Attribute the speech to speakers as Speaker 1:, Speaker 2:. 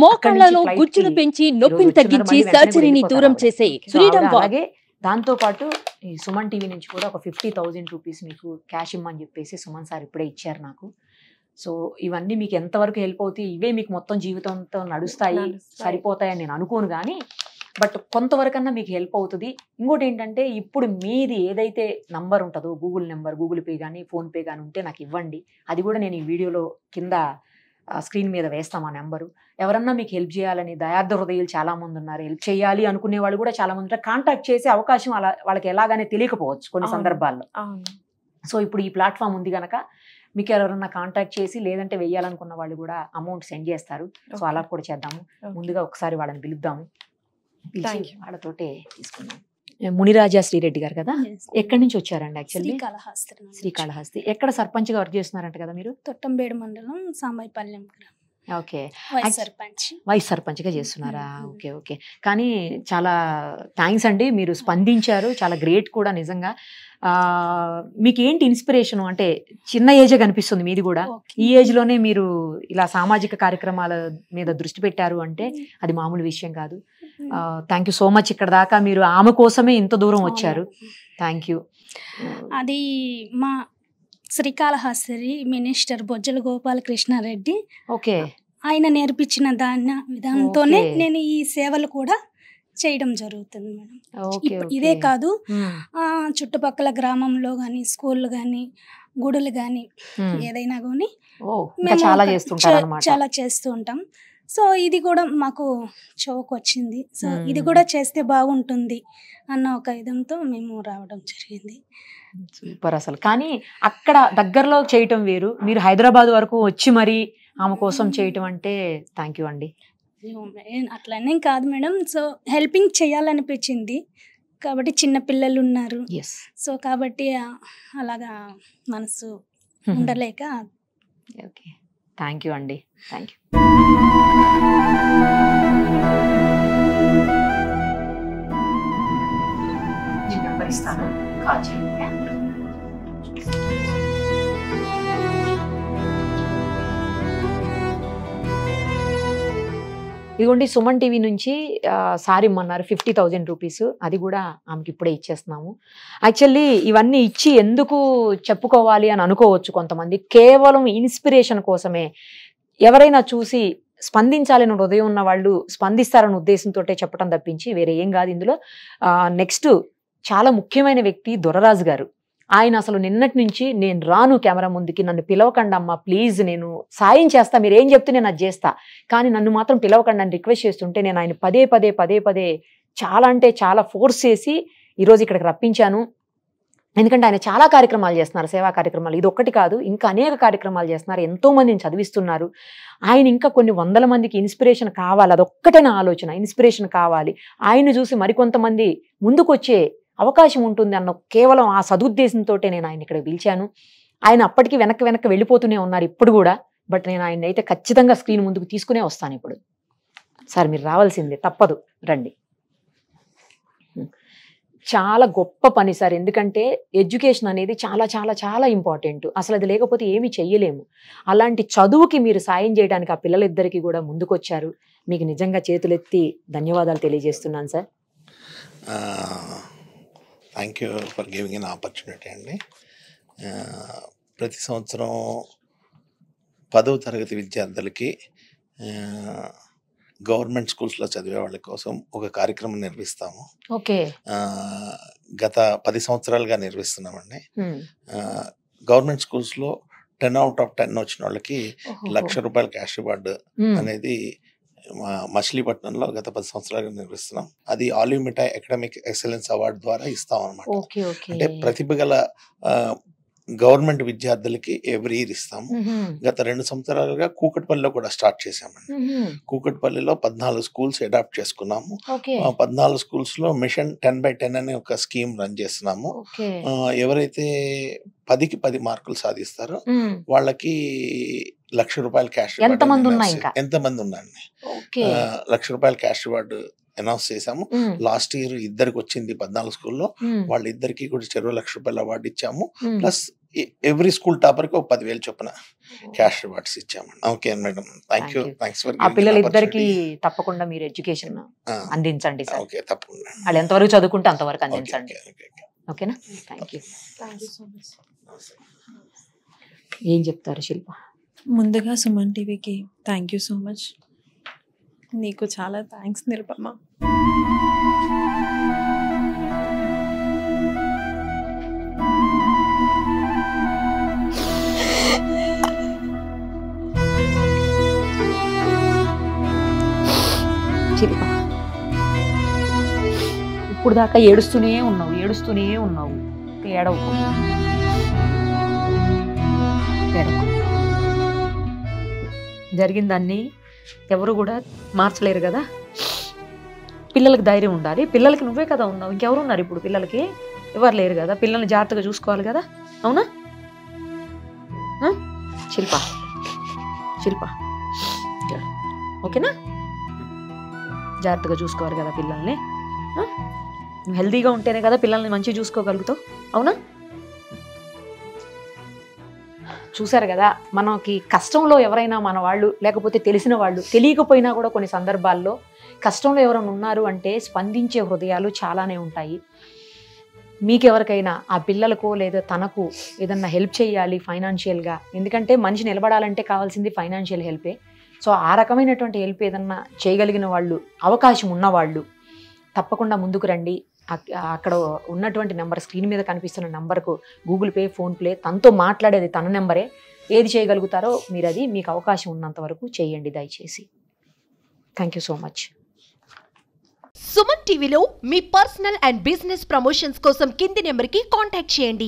Speaker 1: మోకాళ్లలో గుజ్జును పెంచి నొప్పిని తగ్గించి సర్జరీని దూరం చేసే ఫ్రీడమ్ వాక్.
Speaker 2: అలాగే దాంతో పాటు ఈ సుమన్ టీవీ నుంచి కూడా ఒక 50,000 రూపీస్ మీకు క్యాష్ ఇమ్మని చెప్పేసి సుమన్ సార్ ఇప్పుడే ఇచ్చారు నాకు. సో ఇవన్నీ మీకు ఎంతవరకు హెల్ప్ అవుతాయి, ఇవే మీకు మొత్తం జీవితంతో నడుస్తాయి సరిపోతాయని నేను అనుకోను, కానీ బట్ కొంతవరకన్నా మీకు హెల్ప్ అవుతుంది. ఇంకోటి ఏంటంటే ఇప్పుడు మీది ఏదైతే నంబర్ ఉంటుందో గూగుల్ నెంబర్, గూగుల్ పే కానీ ఫోన్పే కానీ ఉంటే నాకు ఇవ్వండి. అది కూడా నేను ఈ వీడియోలో కింద స్క్రీన్ మీద వేస్తాం ఆ నెంబరు. ఎవరన్నా మీకు హెల్ప్ చేయాలని దయార్థ హృదయాలు చాలా మంది ఉన్నారు, హెల్ప్ చేయాలి అనుకునే వాళ్ళు కూడా చాలా మంది ఉంటారు. కాంటాక్ట్ చేసే అవకాశం అలా వాళ్ళకి ఎలాగానే తెలియకపోవచ్చు కొన్ని సందర్భాల్లో. సో ఇప్పుడు ఈ ప్లాట్ఫామ్ ఉంది కనుక మీకు ఎవరన్నా కాంటాక్ట్ చేసి లేదంటే వెయ్యాలనుకున్న వాళ్ళు కూడా అమౌంట్ సెండ్ చేస్తారు. సో అలా కూడా చేద్దాము. ముందుగా ఒకసారి వాళ్ళని పిలుద్దాము, పిలిచి వాళ్ళతోటే తీసుకుందాం. మునిరాజా శ్రీరెడ్డి గారు కదా, ఎక్కడి నుంచి వచ్చారండి? యాక్చువల్లీ శ్రీకాళహస్తి. ఎక్కడ సర్పంచ్ గా వర్క్ చేస్తున్నారంట కదా మీరు?
Speaker 3: తొట్టంబేడు మండలం సాంబైపల్లెం.
Speaker 2: ఓకే, వైస్ సర్పంచ్ గా చేస్తున్నారా? Okay okay. కానీ చాలా థ్యాంక్స్ అండి, మీరు స్పందించారు, చాలా గ్రేట్ కూడా నిజంగా. మీకు ఏంటి ఇన్స్పిరేషన్? అంటే చిన్న ఏజే కనిపిస్తుంది మీది కూడా, ఈ ఏజ్ లోనే మీరు ఇలా సామాజిక కార్యక్రమాల మీద దృష్టి పెట్టారు అంటే అది మామూలు విషయం కాదు. Thank you so much. ఇక్కడ దాకా మీరు ఆమె కోసమే ఇంత దూరం వచ్చారు. Thank you.
Speaker 3: అది మా శ్రీకాళహస్తి మినిస్టర్ బొజ్జల గోపాలకృష్ణారెడ్డి,
Speaker 2: ఓకే, ఆయన
Speaker 3: నేర్పించిన విధానంతోనే నేను ఈ సేవలు కూడా చేయడం జరుగుతుంది మేడం. ఇదే కాదు, చుట్టుపక్కల గ్రామంలో కానీ స్కూళ్ళు కానీ గుడులు కానీ ఏదైనా కానీ చాలా చేస్తూ ఉంటాం. సో ఇది కూడా మాకు చౌక్ వచ్చింది. సో ఇది కూడా చేస్తే బాగుంటుంది అన్న ఒక విధంతో మేము రావడం జరిగింది.
Speaker 2: సూపర్ అసలు. కానీ అక్కడ దగ్గరలో చేయటం వేరు, మీరు హైదరాబాద్ వరకు వచ్చి మరి ఆమె కోసం చేయటం అంటే థ్యాంక్ యూ అండి.
Speaker 3: అట్లనే కాదు మేడం, సో హెల్పింగ్ చేయాలనిపించింది కాబట్టి, చిన్న పిల్లలు ఉన్నారు, సో కాబట్టి అలాగా మనసు ఉండలేక.
Speaker 2: ఓకే, థ్యాంక్ యూ అండి, థ్యాంక్ యూ. నెంబర్ ఇస్తాను, కాల్ చేయండి. ఇదిగోండి సుమన్ టీవీ నుంచి సారీ ఇమ్మన్నారు 50,000 రూపీస్, అది కూడా ఆమెకి ఇప్పుడే ఇచ్చేస్తున్నాము. యాక్చువల్లీ ఇవన్నీ ఇచ్చి ఎందుకు చెప్పుకోవాలి అని అనుకోవచ్చు కొంతమంది, కేవలం ఇన్స్పిరేషన్ కోసమే. ఎవరైనా చూసి స్పందించాలని హృదయం ఉన్న వాళ్ళు స్పందిస్తారన్న ఉద్దేశంతో చెప్పడం తప్పించి వేరే ఏం కాదు ఇందులో. నెక్స్ట్ చాలా ముఖ్యమైన వ్యక్తి దొరరాజు గారు. ఆయన అసలు నిన్నటి నుంచి నేను రాను కెమెరా ముందుకి, నన్ను పిలవకండి అమ్మా ప్లీజ్, నేను సాయం చేస్తా, మీరు ఏం చెప్తే నేను అది చేస్తా, కానీ నన్ను మాత్రం పిలవకండి అని రిక్వెస్ట్ చేస్తుంటే నేను ఆయన పదే పదే చాలా అంటే చాలా ఫోర్స్ చేసి ఈరోజు ఇక్కడికి రప్పించాను. ఎందుకంటే ఆయన చాలా కార్యక్రమాలు చేస్తున్నారు, సేవా కార్యక్రమాలు, ఇది ఒక్కటి కాదు ఇంకా అనేక కార్యక్రమాలు చేస్తున్నారు, ఎంతో మందిని చదివిస్తున్నారు. ఆయన ఇంకా కొన్ని వందల మందికి ఇన్స్పిరేషన్ కావాలి, అదొక్కటే నా ఆలోచన, ఇన్స్పిరేషన్ కావాలి. ఆయన చూసి మరికొంతమంది ముందుకొచ్చే అవకాశం ఉంటుంది అన్న కేవలం ఆ సదుద్దేశంతో నేను ఆయన ఇక్కడ పిలిచాను. ఆయన అప్పటికి వెనక్కి వెళ్ళిపోతూనే ఉన్నారు ఇప్పుడు కూడా, బట్ నేను ఆయన అయితే ఖచ్చితంగా స్క్రీన్ ముందుకు తీసుకునే వస్తాను ఇప్పుడు. సార్ మీరు రావాల్సిందే, తప్పదు, రండి. చాలా గొప్ప పని సార్, ఎందుకంటే ఎడ్యుకేషన్ అనేది చాలా చాలా చాలా ఇంపార్టెంట్. అసలు అది లేకపోతే ఏమీ చెయ్యలేము. అలాంటి చదువుకి మీరు సాయం చేయడానికి ఆ పిల్లలిద్దరికీ కూడా ముందుకొచ్చారు. మీకు నిజంగా చేతులెత్తి ధన్యవాదాలు తెలియజేస్తున్నాను sir.
Speaker 4: Thank you for giving an opportunity అండి. ప్రతి సంవత్సరం 10వ తరగతి విద్యార్థులకి గవర్నమెంట్ స్కూల్స్లో చదివే వాళ్ళ కోసం ఒక కార్యక్రమం నిర్వహిస్తాము.
Speaker 2: ఓకే,
Speaker 4: గత 10 సంవత్సరాలుగా నిర్వహిస్తున్నామండి. గవర్నమెంట్ స్కూల్స్లో 10 out of 10 వచ్చిన వాళ్ళకి ₹1,00,000 క్యాష్ రివార్డ్ అనేది మచిలీపట్నంలో గత 10 సంవత్సరాలుగా నిర్వహిస్తున్నాం. అది ఆలివ్ మిఠాయి అకాడమిక్ ఎక్సలెన్స్ అవార్డు ద్వారా ఇస్తాం అనమాట. అంటే ప్రతిభ గల గవర్నమెంట్ విద్యార్థులకి ఎవ్రీ ఇయర్ ఇస్తాము. గత 2 సంవత్సరాలుగా కూకట్పల్లిలో కూడా స్టార్ట్ చేసామండి. కూకట్పల్లిలో 14 స్కూల్స్ అడాప్ట్ చేసుకున్నాము. 14 స్కూల్స్ లో మిషన్ 10/10 అనే ఒక స్కీమ్ రన్ చేస్తున్నాము. ఎవరైతే 10కి 10 మార్కులు సాధిస్తారో వాళ్ళకి ₹1,00,000 క్యాష్ రివార్డ్. ఎంతమంది ఉన్నారండి, ₹1,00,000 క్యాష్ రివార్డు అనౌన్స్ చేసాము. లాస్ట్ ఇయర్ ఇద్దరికి వచ్చింది 14 స్కూల్లో, వాళ్ళిద్దరికి కూడా ₹1,00,000 అవార్డు ఇచ్చాము. ప్లస్ ఎవ్రీ స్కూల్ టాపర్కి ఒక 10,000 చొప్పున క్యాష్ రివార్డ్స్ ఇచ్చామండి. Okay madam, thank you. Thanks for
Speaker 2: ఆ పిల్లలిద్దరికి తప్పకుండా మీరు ఎడ్యుకేషన్ అందించండి సార్.
Speaker 4: ఓకే, తప్పకుండా.
Speaker 2: వాళ్ళు ఎంతవరకు చదువుకుంటే అంతవరకు అందించండి. ఓకేనా? Thank you. ఏం చెప్తారు శిల్ప?
Speaker 5: ముందుగా సుమన్ టీవీకి థ్యాంక్ యూ సో మచ్. నీకు చాలా థ్యాంక్స్ నిరుపమ.
Speaker 2: శిల్ప, ఇప్పుడు దాకా ఏడుస్తూనే ఉన్నావు. ఏడవకు. జరిగిందాన్ని ఎవరు కూడా మార్చలేరు కదా. పిల్లలకి ధైర్యం ఉండాలి. పిల్లలకి నువ్వే కదా ఉన్నావు, ఇంకెవరు ఉన్నారు ఇప్పుడు? పిల్లలకి ఎవరు లేరు కదా. పిల్లల్ని జాగ్రత్తగా చూసుకోవాలి కదా, అవునా? శిల్ప, ఓకేనా? జాగ్రత్తగా చూసుకోవాలి కదా పిల్లల్ని. నువ్వు హెల్తీగా ఉంటేనే కదా పిల్లల్ని మంచిగా చూసుకోగలుగుతావు, అవునా? చూసారు కదా, మనకి కష్టంలో ఎవరైనా మన వాళ్ళు, లేకపోతే తెలిసిన వాళ్ళు, తెలియకపోయినా కూడా కొన్ని సందర్భాల్లో కష్టంలో ఎవరైనా ఉన్నారు అంటే స్పందించే హృదయాలు చాలానే ఉంటాయి. మీకెవరికైనా ఆ పిల్లలకో లేదా తనకు ఏదన్నా హెల్ప్ చేయాలి ఫైనాన్షియల్గా, ఎందుకంటే మనిషి నిలబడాలంటే కావాల్సింది ఫైనాన్షియల్ హెల్పే. సో ఆ రకమైనటువంటి హెల్ప్ ఏదన్నా చేయగలిగిన వాళ్ళు, అవకాశం ఉన్నవాళ్ళు తప్పకుండా ముందుకు రండి. అక్కడ ఉన్నటువంటి నెంబర్, స్క్రీన్ మీద కనిపిస్తున్న నెంబర్కు గూగుల్ పే, ఫోన్పే, తనతో మాట్లాడేది తన నెంబరే. ఏది చేయగలుగుతారో మీరు అది మీకు అవకాశం ఉన్నంత వరకు చేయండి దయచేసి. Thank you so much.
Speaker 6: Suman టీవీలో మీ పర్సనల్ అండ్ బిజినెస్ ప్రమోషన్స్ కోసం కింది నెంబర్కి కాంటాక్ట్ చేయండి.